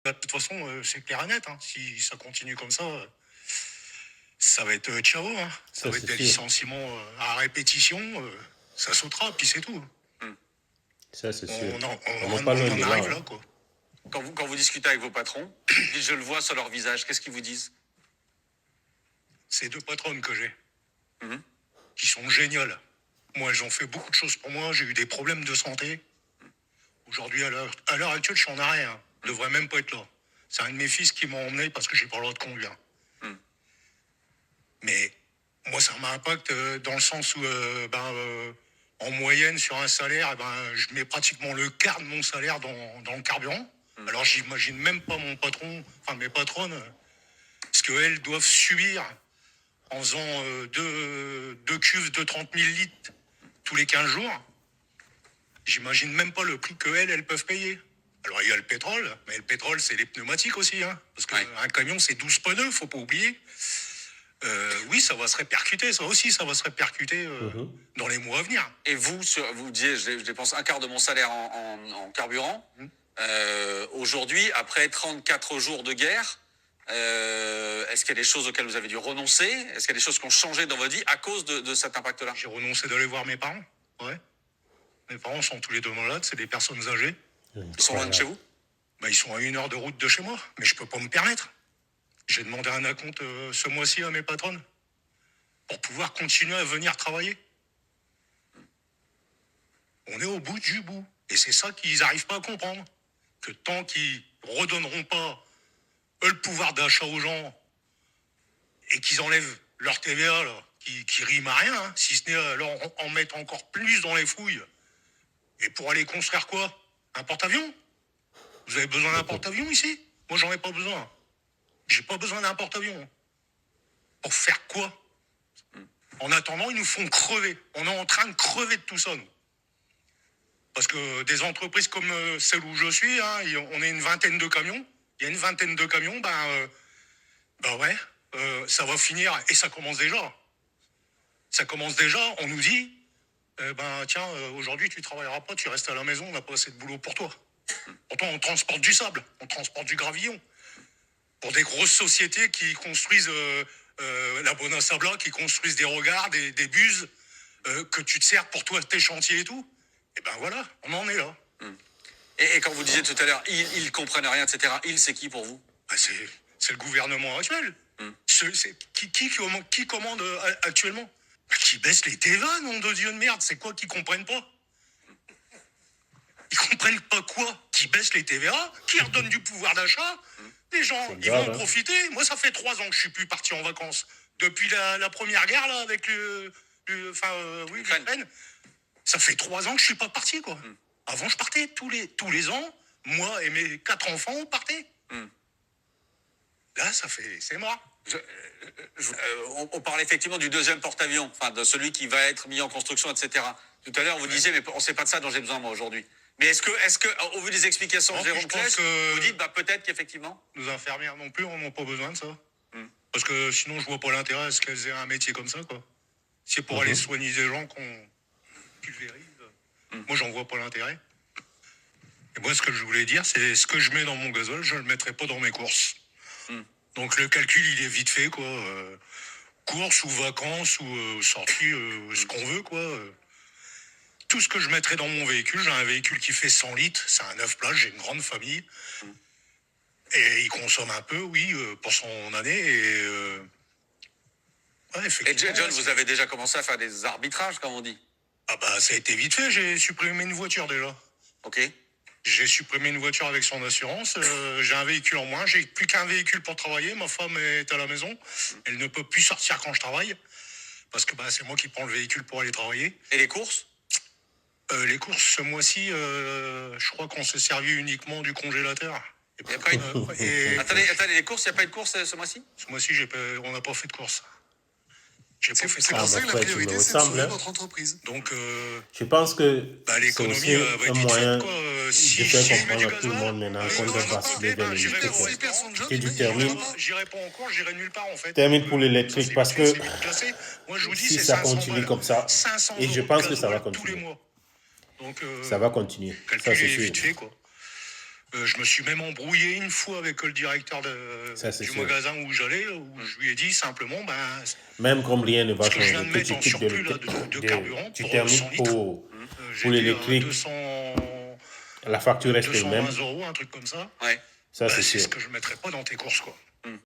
Bah, de toute façon, c'est clair et net. Hein. Si ça continue comme ça va être ciao. Hein. Ça Ça, va être c'est des sûr. licenciements à répétition. Ça sautera, puis c'est tout. Ça, c'est sûr. On n'est pas loin On en de là. arrive Hein. là, quoi. Quand vous discutez avec vos patrons, vous dites, je le vois sur leur visage, qu'est-ce qu'ils vous disent? C'est deux patronnes que j'ai, Mhm. qui sont géniales. Moi, elles ont fait beaucoup de choses pour moi. J'ai eu des problèmes de santé. Aujourd'hui, à l'heure actuelle, je suis en arrêt. Hein. Je devrais même pas être là. C'est un de mes fils qui m'a emmené parce que j'ai pas le droit de conduire. Mais moi, ça m'impacte dans le sens où, en moyenne, sur un salaire, je mets pratiquement le quart de mon salaire dans le carburant. Alors, j'imagine même pas mon patron, enfin mes patronnes, ce qu'elles doivent subir en faisant deux cuves de 30 000 litres tous les 15 jours. J'imagine même pas le prix qu'elles peuvent payer. Alors, il y a le pétrole, mais le pétrole, c'est les pneumatiques aussi. Hein, parce qu'un camion, c'est 12 pneus, faut pas oublier. Oui, ça va se répercuter. Ça aussi, ça va se répercuter dans les mois à venir. Et vous, vous disiez, je dépense un quart de mon salaire en carburant. Aujourd'hui, après 34 jours de guerre, est-ce qu'il y a des choses auxquelles vous avez dû renoncer? Est-ce qu'il y a des choses qui ont changé dans votre vie à cause de cet impact-là? J'ai renoncé d'aller voir mes parents. Ouais. Mes parents sont tous les deux malades, c'est des personnes âgées. Ils sont loin de chez vous? Ils sont à 1 heure de route de chez moi, mais je peux pas me permettre. J'ai demandé un acompte ce mois-ci à mes patronnes pour pouvoir continuer à venir travailler. On est au bout du bout. Et c'est ça qu'ils n'arrivent pas à comprendre. Que tant qu'ils redonneront pas le pouvoir d'achat aux gens et qu'ils enlèvent leur TVA, là, qui rime à rien, hein, si ce n'est à leur en mettre encore plus dans les fouilles. Et pour aller construire quoi? Un porte-avions? Vous avez besoin d'un porte-avions ici? Moi, j'en ai pas besoin. J'ai pas besoin d'un porte-avions. Pour faire quoi? En attendant, ils nous font crever. On est en train de crever de tout ça, nous. Parce que des entreprises comme celle où je suis, hein, on est une vingtaine de camions. Il y a une vingtaine de camions, ça va finir, et ça commence déjà. Ça commence déjà, on nous dit, aujourd'hui tu travailleras pas, tu restes à la maison, on n'a pas assez de boulot pour toi. Pourtant, on transporte du sable, on transporte du gravillon. Pour des grosses sociétés qui construisent la Bona Sabla, qui construisent des regards, des buses, que tu te sers pour toi, tes chantiers et tout. Et ben voilà, on en est là. Et quand vous disiez tout à l'heure, ils comprennent rien, etc., c'est qui pour vous? C'est le gouvernement actuel. C'est qui commande actuellement? Qui baisse les TVA, nom de Dieu de merde. C'est quoi qu'ils comprennent pas? Ils comprennent pas quoi? Qui baisse les TVA, qui redonne du pouvoir d'achat. Les gens, ils vont en profiter. Moi, ça fait 3 ans que je suis plus parti en vacances. Depuis la première guerre, là, avec l'Ukraine. Ça fait 3 ans que je suis pas parti, quoi. Avant, je partais tous les ans. Moi et mes 4 enfants, on partait. Là, c'est mort. On parle effectivement du deuxième porte-avions, enfin de celui qui va être mis en construction, etc. Tout à l'heure, vous disiez, mais on ne sait pas de ça dont j'ai besoin moi aujourd'hui. Mais est-ce que, au vu des explications de Jérôme Claes, vous dites peut-être qu'effectivement nos infirmières non plus, on n'a pas besoin de ça. Parce que sinon, je vois pas l'intérêt à ce qu'elles aient un métier comme ça, quoi. C'est pour aller soigner des gens qu'on pulvérise. Moi, j'en vois pas l'intérêt. Et moi, ce que je voulais dire, c'est ce que je mets dans mon gazole, je le mettrai pas dans mes courses. Donc le calcul, il est vite fait, quoi. Courses ou vacances ou sorties, ce qu'on veut, quoi. Tout ce que je mettrai dans mon véhicule, j'ai un véhicule qui fait 100 litres, c'est un 9 places, j'ai une grande famille. Et il consomme un peu, oui, pour son année. Et John, vous avez déjà commencé à faire des arbitrages, comme on dit? Ça a été vite fait, j'ai supprimé une voiture déjà. Ok. J'ai supprimé une voiture avec son assurance. J'ai un véhicule en moins. J'ai plus qu'un véhicule pour travailler. Ma femme est à la maison. Elle ne peut plus sortir quand je travaille. Parce que c'est moi qui prends le véhicule pour aller travailler. Et les courses? Les courses, ce mois-ci, je crois qu'on s'est servi uniquement du congélateur. Il y a pas attendez, les courses, il n'y a pas eu de courses ce mois-ci? Ce mois-ci, on n'a pas fait de courses. C'est pour ça que la priorité, c'est de sauver votre entreprise. Donc, je pense que l'économie va être un moyen de faire comprendre à tout le monde maintenant qu'on doit basculer vers l'électrique. Et tu termines. J'irai pas en cours, j'irai nulle part en fait. Termine pour l'électrique parce que moi, je vous dis, si ça continue comme ça, et je pense que ça va continuer. Donc, ça va continuer. Ça, c'est sûr. Vite fait, quoi. Je me suis même embrouillé une fois avec le directeur Ça, c'est du sûr. magasin où j'allais, où je lui ai dit simplement, Même comme rien ne va ce que je changer, viens de que mettre tu en quittes surplus là, de carburant tu pour termines 100 litres, pour j'étais l'électrique, à 200, la facture reste le 220 même. euros, un truc comme ça. Ouais. Ça, Bah, c'est c'est sûr. ce que je ne mettrais pas dans tes courses, quoi.